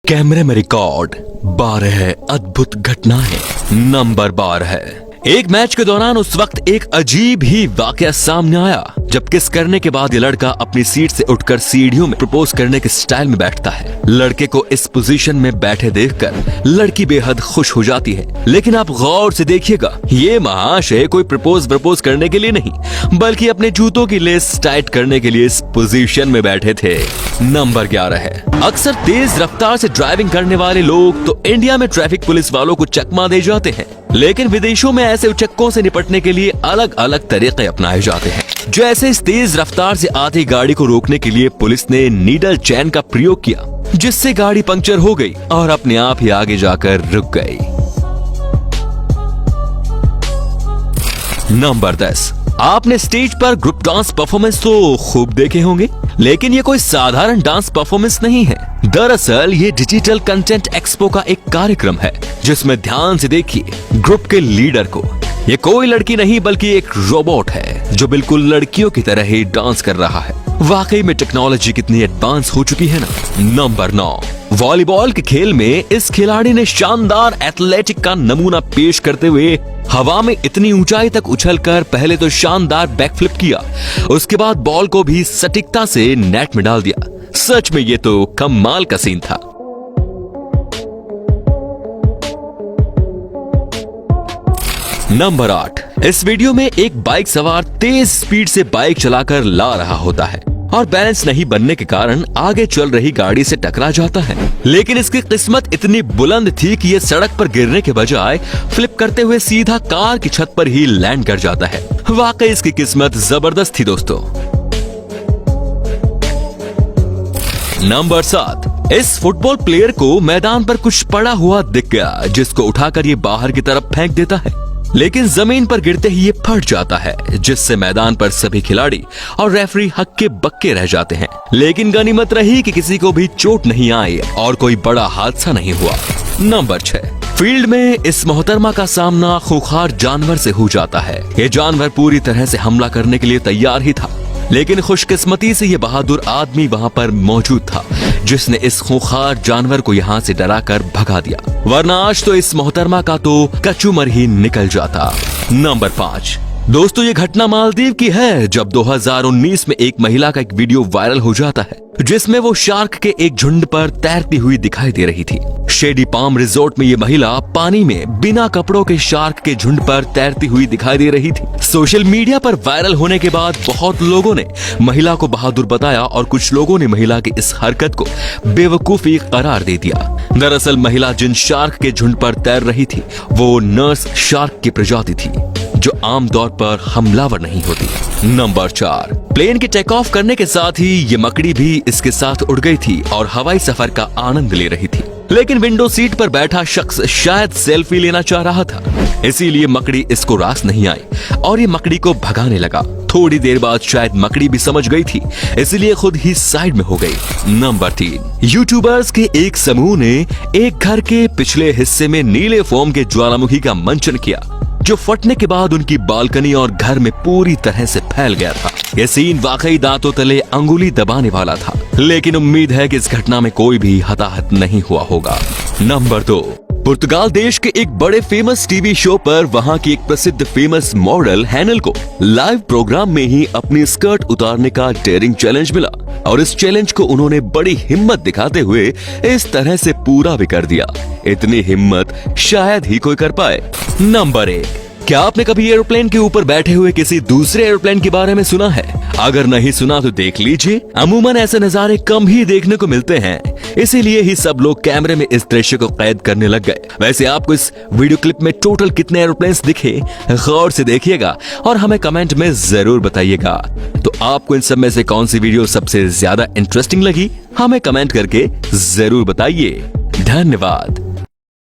कैमरे में रिकॉर्ड 12 अद्भुत घटनाएं। नंबर 12। एक मैच के दौरान उस वक्त एक अजीब ही वाकया सामने आया जब किस करने के बाद ये लड़का अपनी सीट से उठकर सीढ़ियों में प्रपोज करने के स्टाइल में बैठता है। लड़के को इस पोजीशन में बैठे देखकर लड़की बेहद खुश हो जाती है, लेकिन आप गौर से देखिएगा, ये महाशय कोई प्रपोज करने के लिए नहीं बल्कि अपने जूतों की लेस टाइट करने के लिए इस पोजीशन में बैठे थे। नंबर 11 है। अक्सर तेज रफ्तार से ड्राइविंग करने वाले लोग तो इंडिया में ट्रैफिक पुलिस वालों को चकमा दे जाते हैं, लेकिन विदेशों में ऐसे उचक्कों से निपटने के लिए अलग अलग तरीके अपनाए जाते हैं। जैसे इस तेज रफ्तार से आती गाड़ी को रोकने के लिए पुलिस ने नीडल चैन का प्रयोग किया, जिससे गाड़ी पंक्चर हो गई और अपने आप ही आगे जाकर रुक गई। नंबर 10। आपने स्टेज पर ग्रुप डांस परफॉर्मेंस तो खूब देखे होंगे, लेकिन ये कोई साधारण डांस परफॉर्मेंस नहीं है। दरअसल ये डिजिटल कंटेंट एक्सपो का एक कार्यक्रम है, जिसमें ध्यान से देखिए ग्रुप के लीडर को। ये कोई लड़की नहीं बल्कि एक रोबोट है जो बिल्कुल लड़कियों की तरह ही डांस कर रहा है। वाकई में टेक्नोलॉजी कितनी एडवांस हो चुकी है ना। नंबर 9। वॉलीबॉल के खेल में इस खिलाड़ी ने शानदार एथलेटिक का नमूना पेश करते हुए हवा में इतनी ऊंचाई तक उछलकर पहले तो शानदार बैकफ्लिप किया, उसके बाद बॉल को भी सटीकता से नेट में डाल दिया। सच में ये तो कमाल का सीन था। नंबर 8। इस वीडियो में एक बाइक सवार तेज स्पीड से बाइक चलाकर ला रहा होता है और बैलेंस नहीं बनने के कारण आगे चल रही गाड़ी से टकरा जाता है, लेकिन इसकी किस्मत इतनी बुलंद थी कि ये सड़क पर गिरने के बजाय फ्लिप करते हुए सीधा कार की छत पर ही लैंड कर जाता है। वाकई इसकी किस्मत जबरदस्त थी दोस्तों। नंबर 7। इस फुटबॉल प्लेयर को मैदान पर कुछ पड़ा हुआ दिख गया, जिसको उठाकर ये बाहर की तरफ फेंक देता है, लेकिन जमीन पर गिरते ही ये फट जाता है, जिससे मैदान पर सभी खिलाड़ी और रेफरी हक्के बक्के रह जाते हैं। लेकिन गनीमत रही कि किसी को भी चोट नहीं आई और कोई बड़ा हादसा नहीं हुआ। नंबर 6। फील्ड में इस मोहतरमा का सामना खूंखार जानवर से हो जाता है। ये जानवर पूरी तरह से हमला करने के लिए तैयार ही था, लेकिन खुशकिस्मती से ये बहादुर आदमी वहां पर मौजूद था, जिसने इस खूंखार जानवर को यहाँ से डराकर भगा दिया, वरना आज तो इस मोहतरमा का तो कचूमर ही निकल जाता। नंबर 5। दोस्तों, ये घटना मालदीव की है, जब 2019 में एक महिला का एक वीडियो वायरल हो जाता है, जिसमें वो शार्क के एक झुंड पर तैरती हुई दिखाई दे रही थी। शेडी पाम रिजोर्ट में ये महिला पानी में बिना कपड़ों के शार्क के झुंड पर तैरती हुई दिखाई दे रही थी। सोशल मीडिया पर वायरल होने के बाद बहुत लोगों ने महिला को बहादुर बताया और कुछ लोगों ने महिला की इस हरकत को बेवकूफी करार दे दिया। दरअसल महिला जिन शार्क के झुंड पर तैर रही थी वो नर्स शार्क की प्रजाति थी, जो आमतौर पर हमलावर नहीं होती। नंबर 4। प्लेन के टेक ऑफ करने के साथ ही ये मकड़ी भी इसके साथ उड़ गई थी और हवाई सफर का आनंद ले रही थी, लेकिन विंडो सीट पर बैठा शख्स शायद सेल्फी लेना चाह रहा था, इसीलिए मकड़ी इसको रास नहीं आई और ये मकड़ी को भगाने लगा। थोड़ी देर बाद शायद मकड़ी भी समझ गई थी, इसलिए खुद ही साइड में हो गई। नंबर 3। यूट्यूबर्स के एक समूह ने एक घर के पिछले हिस्से में नीले फोम के ज्वालामुखी का मंचन किया, जो फटने के बाद उनकी बालकनी और घर में पूरी तरह से फैल गया था। यह सीन वाकई दांतों तले अंगुली दबाने वाला था, लेकिन उम्मीद है कि इस घटना में कोई भी हताहत नहीं हुआ होगा। नंबर 2। पुर्तगाल देश के एक बड़े फेमस टीवी शो पर वहां की एक प्रसिद्ध फेमस मॉडल हैनल को लाइव प्रोग्राम में ही अपनी स्कर्ट उतारने का डेयरिंग चैलेंज मिला और इस चैलेंज को उन्होंने बड़ी हिम्मत दिखाते हुए इस तरह से पूरा भी कर दिया। इतनी हिम्मत शायद ही कोई कर पाए। नंबर 1। क्या आपने कभी एरोप्लेन के ऊपर बैठे हुए किसी दूसरे एरोप्लेन के बारे में सुना है? अगर नहीं सुना तो देख लीजिए। अमूमन ऐसे नजारे कम ही देखने को मिलते हैं, इसीलिए ही सब लोग कैमरे में इस दृश्य को कैद करने लग गए। वैसे आपको इस वीडियो क्लिप में टोटल कितने एरोप्लेन्स दिखे, गौर से देखिएगा और हमें कमेंट में जरूर बताइएगा। तो आपको इन सब में से कौन सी वीडियो सबसे ज्यादा इंटरेस्टिंग लगी, हमें कमेंट करके जरूर बताइए। धन्यवाद।